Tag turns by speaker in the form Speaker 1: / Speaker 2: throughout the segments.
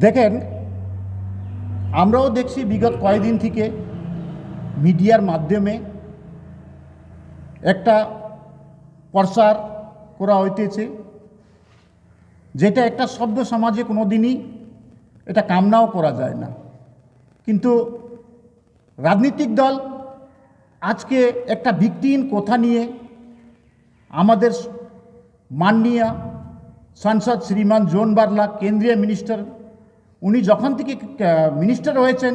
Speaker 1: দেখেন, আমরাও দেখছি বিগত কয়েকদিন থেকে মিডিয়ার মাধ্যমে একটা প্রচার করা হইতেছে, যেটা একটা সভ্য সমাজে কোনো দিনই এটা কামনাও করা যায় না। কিন্তু রাজনৈতিক দল আজকে একটা ভিত্তিহীন কথা নিয়ে আমাদের মাননীয় সাংসদ শ্রীমান জোন বার্লা, কেন্দ্রীয় মিনিস্টার, উনি যখন থেকে মিনিস্টার হয়েছেন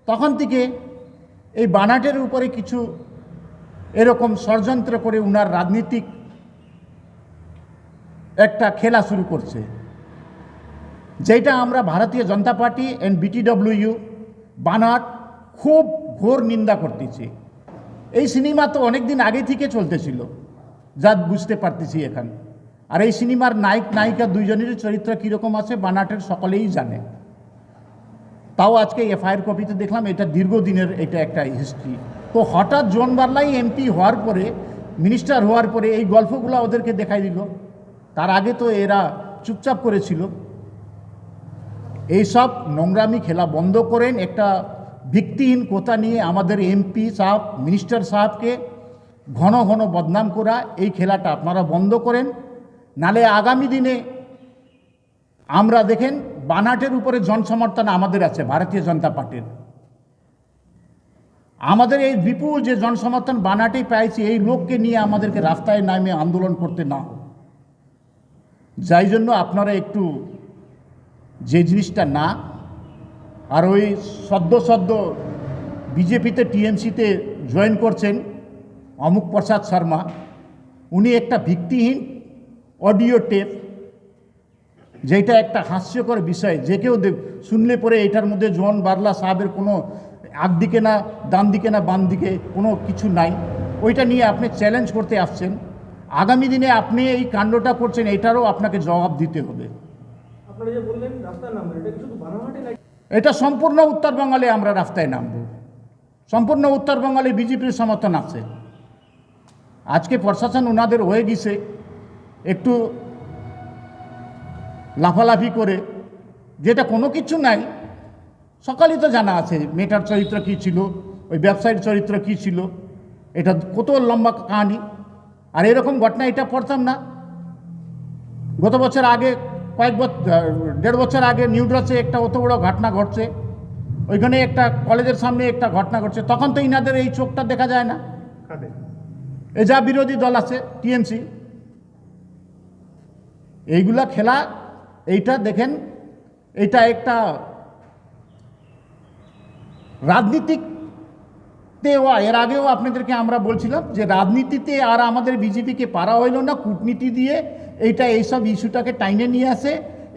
Speaker 1: তখন থেকে এই বানাটের উপরে কিছু এরকম ষড়যন্ত্র করে উনার রাজনীতিক একটা খেলা শুরু করছে, যেটা আমরা ভারতীয় জনতা পার্টি এন্ড বিটিডব্লিউ বানাট খুব ঘোর নিন্দা করতেছি। এই সিনেমা তো অনেক দিন আগে থেকে চলতেছিল, যা বুঝতে পারতেছি এখন। আর এই সিনেমার নায়ক নায়িকা দুইজনেরই চরিত্র কীরকম আছে বানাটের সকলেই জানে। তাও আজকে এফআইআর কপিতে দেখলাম এটা দীর্ঘদিনের এটা একটা হিস্ট্রি। তো হঠাৎ জোন বার্লাই এমপি হওয়ার পরে, মিনিস্টার হওয়ার পরে এই গল্পগুলো ওদেরকে দেখাই দিল। তার আগে তো এরা চুপচাপ করেছিল। এইসব নোংরামি খেলা বন্ধ করেন। একটা ভিত্তিহীন কথা নিয়ে আমাদের এমপি সাহেব, মিনিস্টার সাহেবকে ঘন ঘন বদনাম করা, এই খেলাটা আপনারা বন্ধ করেন। নালে আগামী দিনে আমরা দেখেন বানাটের উপরে জনসমর্থন আমাদের আছে, ভারতীয় জনতা পার্টির। আমাদের এই বিপুল যে জনসমর্থন বানাটেই পাইছি, এই লোককে নিয়ে আমাদেরকে রাস্তায় নামে আন্দোলন করতে না হোক। যাই জন্য আপনারা একটু যে জিনিসটা না, আর ওই সদ্য বিজেপিতে টিএমসিতে জয়েন করছেন অমুক প্রসাদ শর্মা, উনি একটা ভিত্তিহীন অডিও টেপ, যেটা একটা হাস্যকর বিষয়, যে কেউ শুনলে পরে এটার মধ্যে জোন বার্লা সাহেবের কোনো আগ দিকে না ডান দিকে না বাম দিকে কোনো কিছু নাই, ওইটা নিয়ে আপনি চ্যালেঞ্জ করতে আসছেন। আগামী দিনে আপনি এই কাণ্ডটা করছেন, এটারও আপনাকে জবাব দিতে হবে। এটা সম্পূর্ণ উত্তরবঙ্গালে আমরা রাস্তায় নামব। সম্পূর্ণ উত্তরবঙ্গালে বিজেপির সমর্থন আছে। আজকে প্রশাসন ওনাদের হয়ে গেছে একটু লাফালাফি করে, যেটা কোনো কিছু নাই। সকালই তো জানা আছে মেয়েটার চরিত্র কী ছিল, ওই ব্যবসায়ীর চরিত্র কী ছিল, এটা কত লম্বা কাহিনি। আর এরকম ঘটনা এটা পড়তাম না। গত বছর আগে দেড় বছর আগে নিউড্রাসে একটা অত বড় ঘটনা ঘটছে, ওইখানে একটা কলেজের সামনে একটা ঘটনা ঘটছে, তখন তো ইনাদের এই চোখটা দেখা যায় না। এ যা বিরোধী দল আছে টিএমসি, এইগুলা খেলা, এইটা দেখেন, এটা একটা রাজনীতিতে, এর আগেও আপনাদেরকে আমরা বলছিলাম যে রাজনীতিতে আর আমাদের বিজেপিকে পারা হইল না, কূটনীতি দিয়ে এইটা এইসব ইস্যুটাকে টাইনে নিয়ে আসে,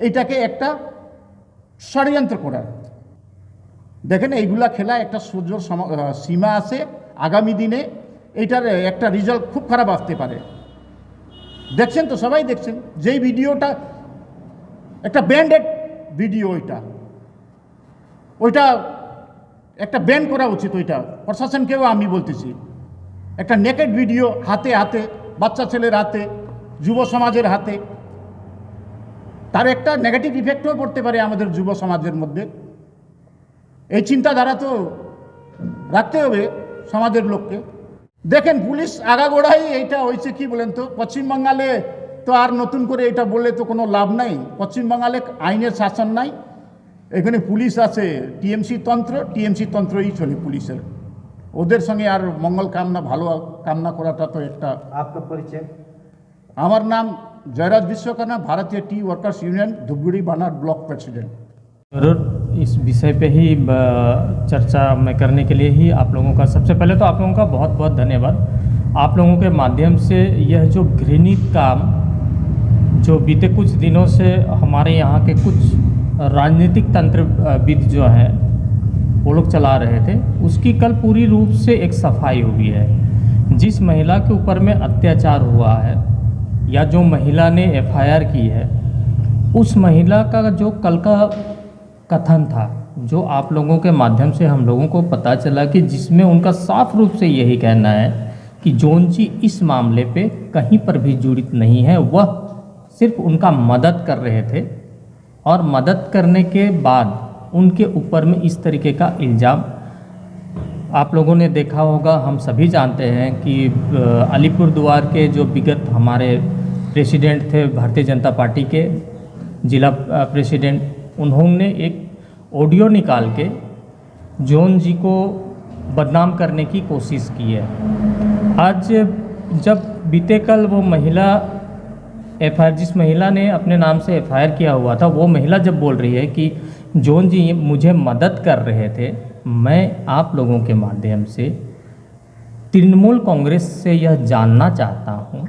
Speaker 1: এইটাকে একটা ষড়যন্ত্র করার। দেখেন এইগুলা খেলা একটা সূর্যর সীমা আছে। আগামী দিনে এইটার একটা রেজাল্ট খুব খারাপ আসতে পারে। দেখছেন তো, সবাই দেখছেন, যেই ভিডিওটা একটা ব্যান্ডেড ভিডিও, ওইটা একটা ব্যান করা উচিত। ওইটা প্রশাসনকেও আমি বলতেছি, একটা নেকেড ভিডিও হাতে বাচ্চা ছেলের হাতে, যুব সমাজের হাতে, তার একটা নেগেটিভ ইফেক্টও পড়তে পারে আমাদের যুব সমাজের মধ্যে। এই চিন্তাধারা তো রাখতে হবে সমাজের লোককে। দেখেন, পুলিশ আগাগোড়াই এইটা হয়েছে, কি বলেন তো, পশ্চিমবাংলালে তো আর নতুন করে এটা বললে তো কোনো লাভ নাই। পশ্চিমবাংলালে আইনের শাসন নাই, এখানে পুলিশ আছে টিএমসি তন্ত্রই চলে পুলিশের। ওদের সঙ্গে আর মঙ্গল কামনা, ভালো কামনা করাটা তো একটা।
Speaker 2: আপনার পরিচয়?
Speaker 1: আমার নাম জয়রাজ विश्वकर्मा, भारतीय tea workers union Dhupguri Banarhat block president.
Speaker 3: जरूर इस विषय पे ही चर्चा मैं करने के लिए ही आप लोगों का, सबसे पहले तो आप लोगों का बहुत बहुत धन्यवाद। आप लोगों के माध्यम से यह जो घृणित काम जो बीते कुछ दिनों से हमारे यहाँ के कुछ राजनीतिक तंत्रविद जो हैं वो लोग चला रहे थे, उसकी कल पूरी रूप से एक सफाई हुई है। जिस महिला के ऊपर में अत्याचार हुआ है या जो महिला ने एफआईआर की है, उस महिला का जो कल का कथन था, जो आप लोगों के माध्यम से हम लोगों को पता चला कि जिसमें उनका साफ रूप से यही कहना है कि जॉन जी इस मामले पे कहीं पर भी जुड़ित नहीं है, वह सिर्फ उनका मदद कर रहे थे। और मदद करने के बाद उनके ऊपर में इस तरीके का इल्ज़ाम, आप लोगों ने देखा होगा, हम सभी जानते हैं कि अलीपुरद्वार के जो विगत हमारे प्रेसिडेंट थे भारतीय जनता पार्टी के जिला प्रेसिडेंट, उन्होंने एक ऑडियो निकाल के जॉन जी को बदनाम करने की कोशिश की है। आज जब बीते कल वो महिला एफआईआर, जिस महिला ने अपने नाम से एफआईआर किया हुआ था, वो महिला जब बोल रही है कि जॉन जी मुझे मदद कर रहे थे, मैं आप लोगों के माध्यम से तृणमूल कांग्रेस से यह जानना चाहता हूं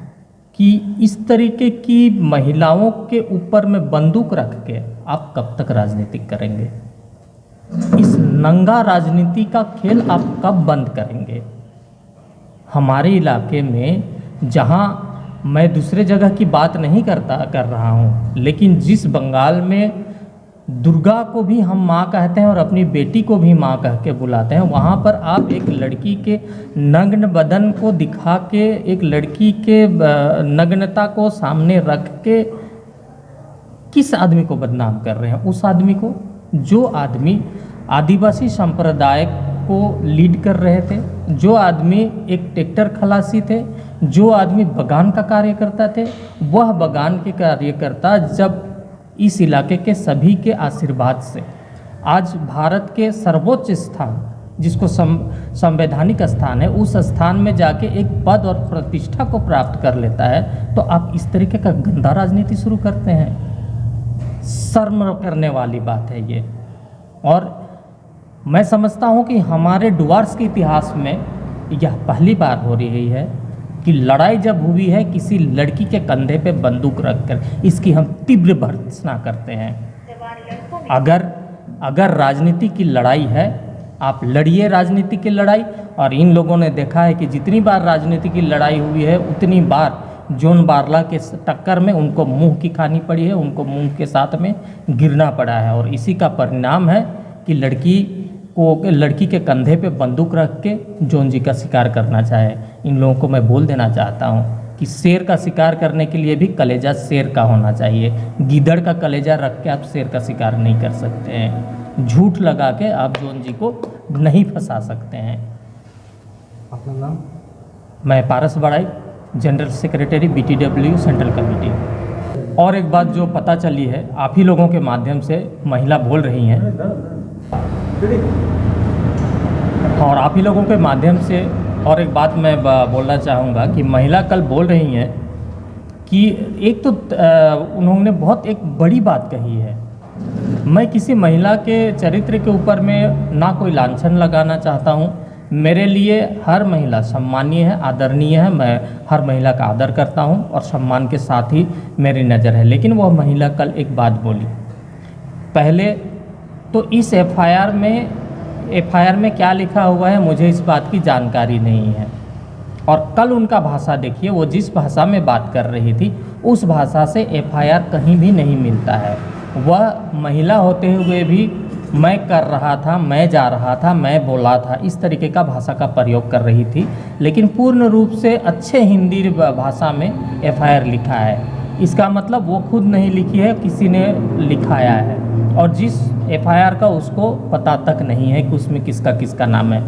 Speaker 3: कि इस तरीके की महिलाओं के ऊपर में बंदूक रख के आप कब तक राजनीति करेंगे? इस नंगा राजनीति का खेल आप कब बंद करेंगे? हमारे इलाके में, जहां मैं दूसरे जगह की बात नहीं कर रहा हूं, लेकिन जिस बंगाल में दुर्गा को भी हम माँ कहते हैं और अपनी बेटी को भी माँ कह के बुलाते हैं, वहाँ पर आप एक लड़की के नग्न बदन को दिखा के, एक लड़की के नग्नता को सामने रख के किस आदमी को बदनाम कर रहे हैं? उस आदमी को जो आदमी आदिवासी संप्रदाय को लीड कर रहे थे, जो आदमी एक ट्रैक्टर खलासी थे, जो आदमी बगान का कार्य करता थे, वह बगान के कार्यकर्ता जब इस इलाके के सभी के आशीर्वाद से आज भारत के सर्वोच्च स्थान, जिसको संवैधानिक स्थान है, उस स्थान में जाके एक पद और प्रतिष्ठा को प्राप्त कर लेता है, तो आप इस तरीके का गंदा राजनीति शुरू करते हैं। शर्म करने वाली बात है ये। और मैं समझता हूँ कि हमारे डुआर्स के इतिहास में यह पहली बार हो रही है कि लड़ाई जब हुई है किसी लड़की के कंधे पे बंदूक रखकर, इसकी हम तीव्र भर्त्सना करते हैं। अगर राजनीति की लड़ाई है, आप लड़िए राजनीति की लड़ाई। और इन लोगों ने देखा है कि जितनी बार राजनीति की लड़ाई हुई है, उतनी बार जॉन बारला के टक्कर में उनको मुंह की खानी पड़ी है, उनको मुंह के साथ में गिरना पड़ा है। और इसी का परिणाम है कि लड़की के कंधे पे बंदूक रख के जॉन जी का शिकार करना चाहे। इन लोगों को मैं बोल देना चाहता हूँ कि शेर का शिकार करने के लिए भी कलेजा शेर का होना चाहिए। गीदड़ का कलेजा रख के आप शेर का शिकार नहीं कर सकते हैं। झूठ लगा के आप जॉन जी को नहीं फंसा सकते हैं।
Speaker 2: अपना नाम?
Speaker 3: मैं पारस बड़ाई, general secretary BTW central committee. और एक बात जो पता चली है, आप ही लोगों के माध्यम से महिला बोल रही हैं, और आप ही लोगों के माध्यम से और एक बात मैं बोलना चाहूँगा कि महिला कल बोल रही हैं कि एक तो उन्होंने बहुत एक बड़ी बात कही है। मैं किसी महिला के चरित्र के ऊपर में ना कोई लांछन लगाना चाहता हूँ। मेरे लिए हर महिला सम्मानीय है, आदरणीय है। मैं हर महिला का आदर करता हूँ और सम्मान के साथ ही मेरी नज़र है। लेकिन वह महिला कल एक बात बोली। पहले तो इस एफआईआर में क्या लिखा हुआ है, मुझे इस बात की जानकारी नहीं है। और कल उनका भाषा देखिए, वो जिस भाषा में बात कर रही थी, उस भाषा से एफआईआर कहीं भी नहीं मिलता है। वह महिला होते हुए भी मैं कर रहा था, मैं जा रहा था, मैं बोला था, इस तरीके का भाषा का प्रयोग कर रही थी। लेकिन पूर्ण रूप से अच्छे हिंदी भाषा में एफआईआर लिखा है। इसका मतलब वो खुद नहीं लिखी है, किसी ने लिखाया है। और जिस एफआईआर का उसको पता तक नहीं है कि उसमें किसका किसका नाम है,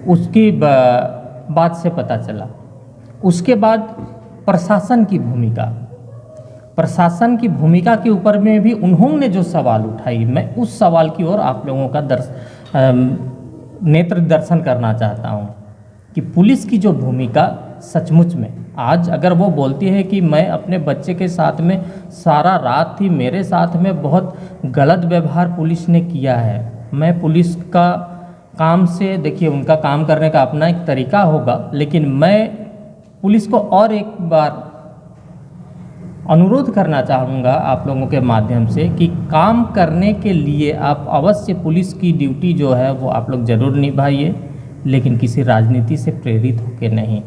Speaker 3: उसकी बात से पता चला। उसके बाद प्रशासन की भूमिका के ऊपर में भी उन्होंने जो सवाल उठाई, मैं उस सवाल की ओर आप लोगों का नेत्र दर्शन करना चाहता हूँ कि पुलिस की जो भूमिका सचमुच में आज अगर वो बोलती है कि मैं अपने बच्चे के साथ में सारा रात थी, मेरे साथ में बहुत गलत व्यवहार पुलिस ने किया है, मैं पुलिस का काम से, देखिए उनका काम करने का अपना एक तरीका होगा, लेकिन मैं पुलिस को और एक बार अनुरोध करना चाहूँगा आप लोगों के माध्यम से कि काम करने के लिए आप अवश्य पुलिस की ड्यूटी जो है वो आप लोग ज़रूर निभाइए, लेकिन किसी राजनीति से प्रेरित होकर नहीं,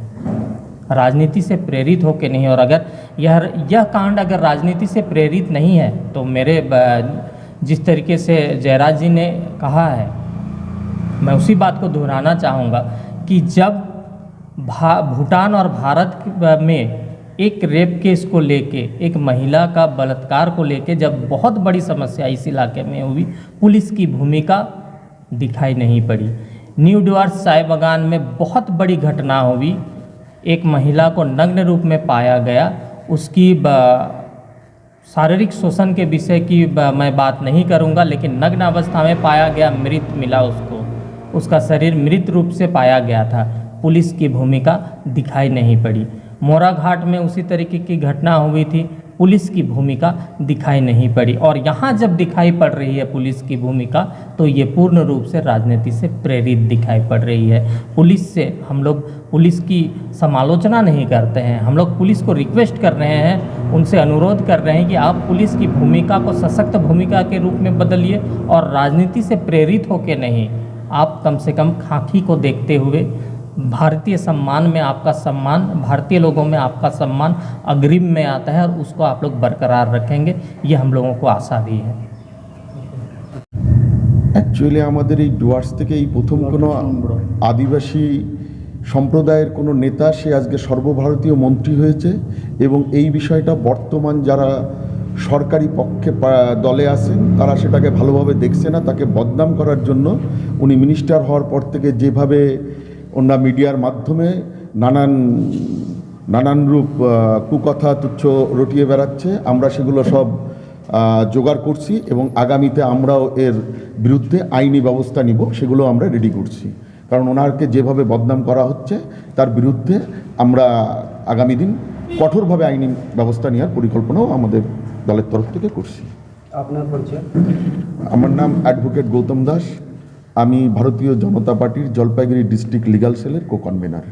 Speaker 3: राजनीति से प्रेरित होकर नहीं। और अगर यह कांड अगर राजनीति से प्रेरित नहीं है तो मेरे जिस तरीके से जयराज जी ने कहा है, मैं उसी बात को दोहराना चाहूँगा कि जब भूटान और भारत में एक रेप केस को लेके, एक महिला का बलात्कार को लेके जब बहुत बड़ी समस्या इस इलाके में हुई, पुलिस की भूमिका दिखाई नहीं पड़ी। न्यू डुअर्स चाय बागान में बहुत बड़ी घटना हुई, एक महिला को नग्न रूप में पाया गया, उसकी शारीरिक शोषण के विषय की मैं बात नहीं करूंगा, लेकिन नग्न अवस्था में पाया गया, मृत मिला उसको, उसका शरीर मृत रूप से पाया गया था। पुलिस की भूमिका दिखाई नहीं पड़ी। मोरा घाट में उसी तरीके की घटना हुई थी, पुलिस की भूमिका दिखाई नहीं पड़ी। और यहाँ जब दिखाई पड़ रही है पुलिस की भूमिका, तो ये पूर्ण रूप से राजनीति से प्रेरित दिखाई पड़ रही है। पुलिस से हम लोग पुलिस की समालोचना नहीं करते हैं, हम लोग पुलिस को रिक्वेस्ट कर रहे हैं, उनसे अनुरोध कर रहे हैं कि आप पुलिस की भूमिका को सशक्त भूमिका के रूप में बदलिए और राजनीति से प्रेरित होकर नहीं, आप कम से कम खाकी को देखते हुए भारतीय सम्मान में आपका सम्मान, भारतीय लोगों में आपका सम्मान अग्रिम में आता है और उसको आप लोग बरकरार रखेंगे, ये हम लोगों को आशा भी है।
Speaker 4: অ্যাকচুয়ালি আমাদের এই ডুয়ার্স থেকে এই প্রথম কোনো আদিবাসী সম্প্রদায়ের কোনো নেতা সে আজকে সর্বভারতীয় মন্ত্রী হয়েছে এবং এই বিষয়টা বর্তমান যারা সরকারি পক্ষে দলে আছেন তারা সেটাকে ভালোভাবে দেখছে না, তাকে বদনাম করার জন্য উনি মিনিস্টার হওয়ার পর থেকে যেভাবে ওনারা মিডিয়ার মাধ্যমে নানান রূপ কুকথা তুচ্ছ রটিয়ে বেড়াচ্ছে, আমরা সেগুলো সব জোগাড় করছি এবং আগামীতে আমরাও এর বিরুদ্ধে আইনি ব্যবস্থা নিব, সেগুলো আমরা রেডি করছি। কারণ ওনারকে যেভাবে বদনাম করা হচ্ছে তার বিরুদ্ধে আমরা আগামী দিন কঠোরভাবে আইনি ব্যবস্থা নেওয়ার পরিকল্পনাও আমাদের দলের তরফ থেকে করছি।
Speaker 2: আপনার পরিচয়?
Speaker 4: আমার নাম অ্যাডভোকেট গৌতম দাস, আমি ভারতীয় জনতা পার্টির জলপাইগুড়ি ডিস্ট্রিক্ট লিগাল সেলের কো কনভেনার।